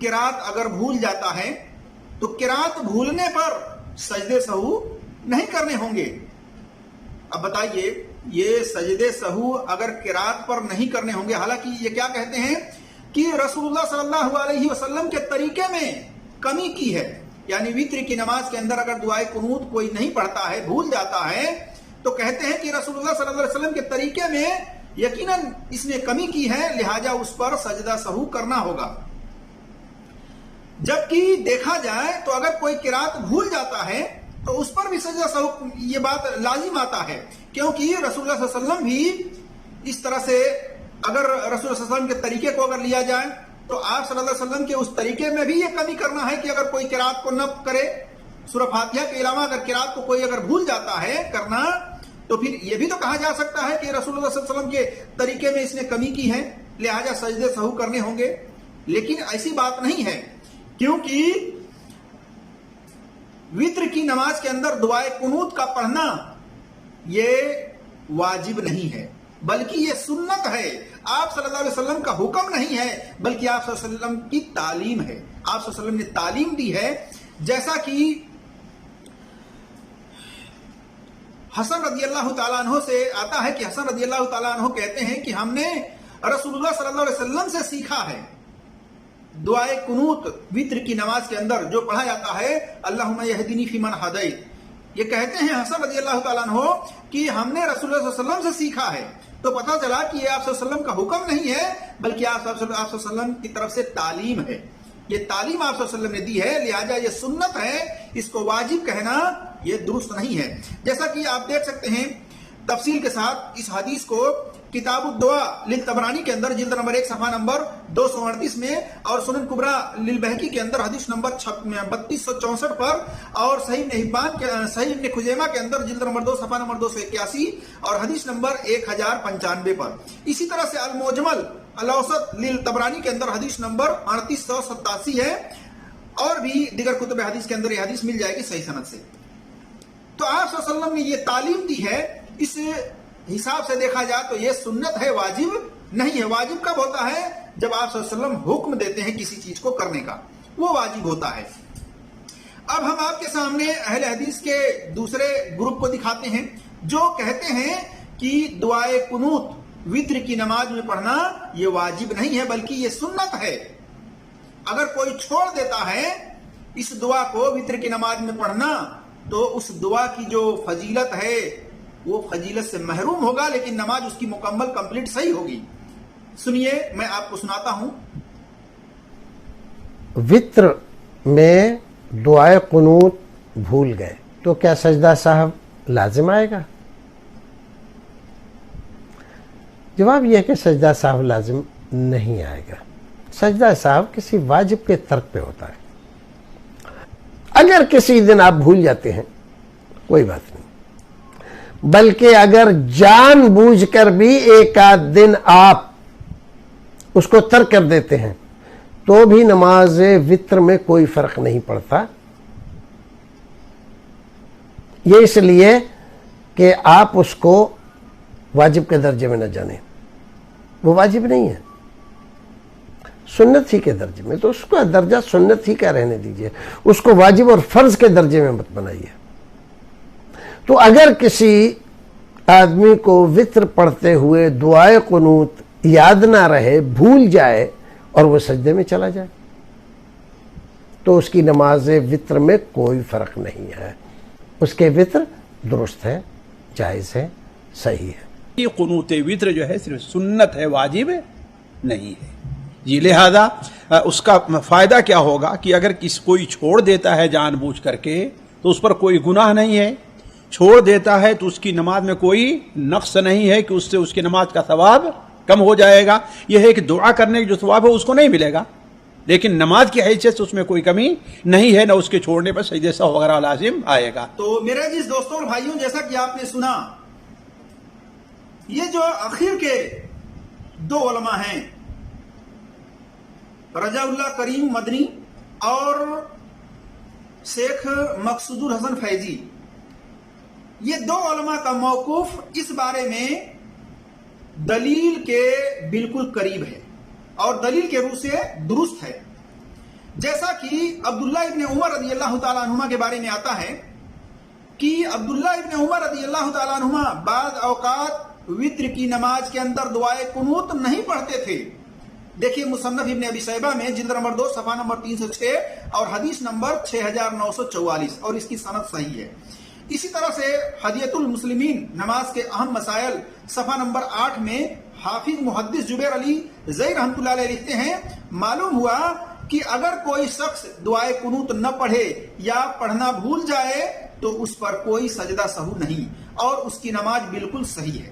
قرات اگر بھول جاتا ہے تو قرات بھولنے پر سجدے سہو نہیں کرنے ہوں گے. اب بتائیے یہ سجدے سہو اگر قرات پر نہیں کرنے ہوں گے، حالانکہ یہ کیا کہتے ہیں کہ رسول اللہ صلی اللہ علیہ وسلم کے طریقے میں کمی کی ہے. یعنی وتر کی نماز کے اندر اگر دعائے قنوت کوئی نہیں پڑھتا ہے، بھول جاتا ہے، تو کہتے ہیں کہ رسول اللہ صلی اللہ علیہ وسلم کے طریقے میں یقیناً اس نے کمی کی ہے، لہٰذا اس پر سجدہ سہو کرنا ہوگا. جبکہ دیکھا جائے تو اگر کوئی قرات بھول جاتا ہے تو اس پر بھی سجدہ سہو یہ بات لازم آتا ہے، کیونکہ رسول اللہ صلی اللہ علیہ وسلم بھی اس طرح سے اگر رسول اللہ صلی اللہ علیہ وسلم کے طریقے کو اگر لیا جائے تو آپ صلی اللہ علیہ وسلم کے اس طریقے میں بھی یہ کمی کرنا ہے کہ اگر کوئی قرات کو نہ کرے، سورہ فاتحہ کے علاوہ اگر قرات کو کوئی اگر بھول جاتا ہے کرنا، تو پھر یہ بھی تو کہا جا سکتا ہے کہ رسول اللہ صلی اللہ علیہ وسلم کے طریقے میں اس نے کمی کی ہے، لہٰذا سجدے سہو کرنے ہوں گے. لیکن ایسی بات نہیں ہے، کیونکہ وتر کی نماز کے اندر دعائے قنوت کا پڑھنا یہ واجب نہیں ہے، بلکہ یہ سنت ہے. آپ صلی اللہ علیہ وسلم کا حکم نہیں ہے، بلکہ آپ صلی اللہ علیہ وسلم کی تعلیم ہے. آپ صلی اللہ علیہ وسلم نے تعلیم دی ہے، جیسا کہ حسن رضی اللہ تعالیٰ عنہ سے آتا ہے کہ حسن رضی اللہ تعالیٰ عنہ کہتے ہیں کہ ہم نے رسول اللہ صلی اللہ علیہ وسلم سے سیکھا ہے دعائے قنوت وتر کی نماز کے اندر جو پڑھا جاتا ہے اللہم یہدنی فیمن ہدیت. یہ کہتے ہیں حسن رضی اللہ تعالیٰ عنہ کہ ہم نے رسول اللہ صلی اللہ علیہ وسلم سے سیکھا ہے. تو پتہ چلا کہ یہ آپ صلی اللہ علیہ وسلم کا حکم نہیں ہے، بلکہ آپ صلی اللہ علیہ وسلم کی طرف سے تعلیم ہے. یہ تعلیم آپ صلی اللہ علیہ وسلم نے دی ہے، لہٰذا یہ سنت ہے، اس کو واجب کہنا یہ درست نہیں ہے. جیسا کہ آپ دیکھ سکتے ہیں تفصیل کے ساتھ اس حدیث کو کتاب الدعاء للطبرانی کے اندر جلد نمبر 1 صفحہ نمبر 238 میں، اور سنن کبریٰ للبہقی کے اندر حدیث نمبر 3264 پر، اور صحیح ابن خزیمہ کے اندر جلد نمبر 2 صفحہ نمبر 281 اور حدیث نمبر 1095 پر. اسی طرح سے المجمل الاوسط للطبرانی کے اندر حدیث نمبر 3887 ہے، اور بھی دیگر کتب حدیث کے اندر یہ حدیث مل جائے گی صحیح سند سے. تو آپ صلی اللہ علیہ وسلم نے یہ تعلیم دی ہے، اس حساب سے دیکھا جائے تو یہ سنت ہے، واجب نہیں ہے. واجب کب ہوتا ہے؟ جب آپ صلی اللہ علیہ وسلم حکم دیتے ہیں کسی چیز کو کرنے کا، وہ واجب ہوتا ہے. اب ہم آپ کے سامنے اہل حدیث کے دوسرے گروپ کو دکھاتے ہیں جو کہتے ہیں کہ دعائے قنوت وتر کی نماز میں پڑھنا یہ واجب نہیں ہے بلکہ یہ سنت ہے. اگر کوئی چھوڑ دیتا ہے اس دعا کو وتر کی نماز میں پڑھنا تو اس دعا کی جو فضیلت ہے وہ فضیلت سے محروم ہوگا، لیکن نماز اس کی مکمل کمپلیٹ صحیح ہوگی. سنیے میں آپ کو سناتا ہوں. وتر میں دعائے قنوت بھول گئے تو کیا سجدہ صاحب لازم آئے گا؟ جواب یہ ہے کہ سجدہ صاحب لازم نہیں آئے گا. سجدہ صاحب کسی واجب کے ترک پہ ہوتا ہے. اگر کسی دن آپ بھول جاتے ہیں کوئی بات نہیں، بلکہ اگر جان بوجھ کر بھی ایک آدھ دن آپ اس کو ترک کر دیتے ہیں تو بھی نماز وتر میں کوئی فرق نہیں پڑتا. یہ اس لیے کہ آپ اس کو واجب کے درجے میں نہ جانیں، وہ واجب نہیں ہے، سنت ہی کے درجے میں. تو اس کو درجہ سنت ہی کا رہنے دیجئے، اس کو واجب اور فرض کے درجے میں مت بنائیے. تو اگر کسی آدمی کو وتر پڑھتے ہوئے دعائے قنوت یاد نہ رہے، بھول جائے اور وہ سجدے میں چلا جائے تو اس کی نماز وتر میں کوئی فرق نہیں ہے، اس کے وتر درست ہے، جائز ہے، صحیح ہے. یہ قنوت وتر جو ہے صرف سنت ہے، واجب نہیں ہے. جی لہذا اس کا فائدہ کیا ہوگا کہ اگر کوئی چھوڑ دیتا ہے جان بوجھ کر کے تو اس پر کوئی گناہ نہیں ہے. چھوڑ دیتا ہے تو اس کی نماز میں کوئی نقص نہیں ہے کہ اس سے اس کی نماز کا ثواب کم ہو جائے گا. یہ ہے کہ دعا کرنے کی جو ثواب ہے اس کو نہیں ملے گا، لیکن نماز کی حیثیت سے اس میں کوئی کمی نہیں ہے، نہ اس کے چھوڑنے پر سجدے سہو وغیرہ لازم آئے گا. تو میرے عزیز دوستوں اور بھائیوں، جیسا کہ آپ نے سنا، یہ جو اخیر کے دو علماء ہیں رجا اللہ کریم مدنی اور شیخ مقصود الحسن فیضی، یہ دو علماء کا موقف اس بارے میں دلیل کے بالکل قریب ہے اور دلیل کے روح سے درست ہے. جیسا کہ عبداللہ ابن عمر رضی اللہ تعالیٰ عنہما کے بارے میں آتا ہے کہ عبداللہ ابن عمر رضی اللہ تعالیٰ عنہما بعض اوقات وطر کی نماز کے اندر دعائے قنوت نہیں پڑھتے تھے. دیکھیے مصنف ابن ابی شیبہ میں جلد نمبر 2 صفحہ نمبر 306 اور حدیث نمبر 6944 اور اس کی سند صحیح ہے. اسی طرح سے ہدیۃ المسلمین نماز کے اہم مسائل صفحہ نمبر 8 میں حافظ محدث جبیر علی زئی رحمۃ اللہ علیہ لکھتے ہیں معلوم ہوا کہ اگر کوئی شخص دعائے قنوت نہ پڑھے یا پڑھنا بھول جائے تو اس پر کوئی سجدہ سہو نہیں اور اس کی نماز بالکل صحیح ہے.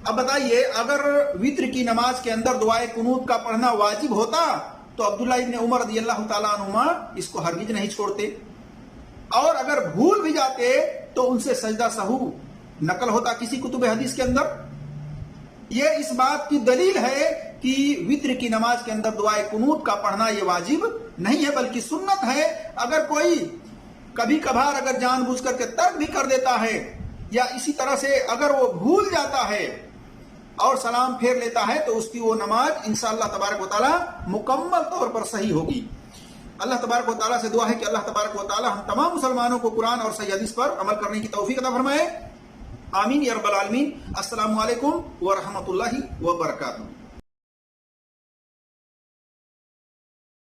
اب بتائیے اگر وطر کی نماز کے اندر دعائے قنوت کا پڑھنا واجب ہوتا تو عبداللہ ابن عمر رضی اللہ تعالیٰ عنہما اس کو ہرگز نہیں چھوڑتے، اور اگر بھول بھی جاتے تو ان سے سجدہ سہو نقل ہوتا کسی کتب حدیث کے اندر. یہ اس بات کی دلیل ہے کہ وطر کی نماز کے اندر دعائے قنوت کا پڑھنا یہ واجب نہیں ہے بلکہ سنت ہے. اگر کوئی کبھی کبھار اگر جان بوجھ کر کے ترک بھی کر دیتا ہے یا اسی طرح سے اگر وہ بھول جاتا ہے اور سلام پھیر لیتا ہے تو اس کی وہ نماز انشاءاللہ تبارک و تعالی مکمل طور پر صحیح ہوگی. اللہ تبارک و تعالیٰ سے دعا ہے کہ اللہ تبارک و تعالیٰ ہم تمام مسلمانوں کو قرآن اور صحیح حدیث پر عمل کرنے کی توفیق عطا فرمائے. آمین یا رب العالمین. السلام علیکم ورحمۃ اللہ وبرکاتہ.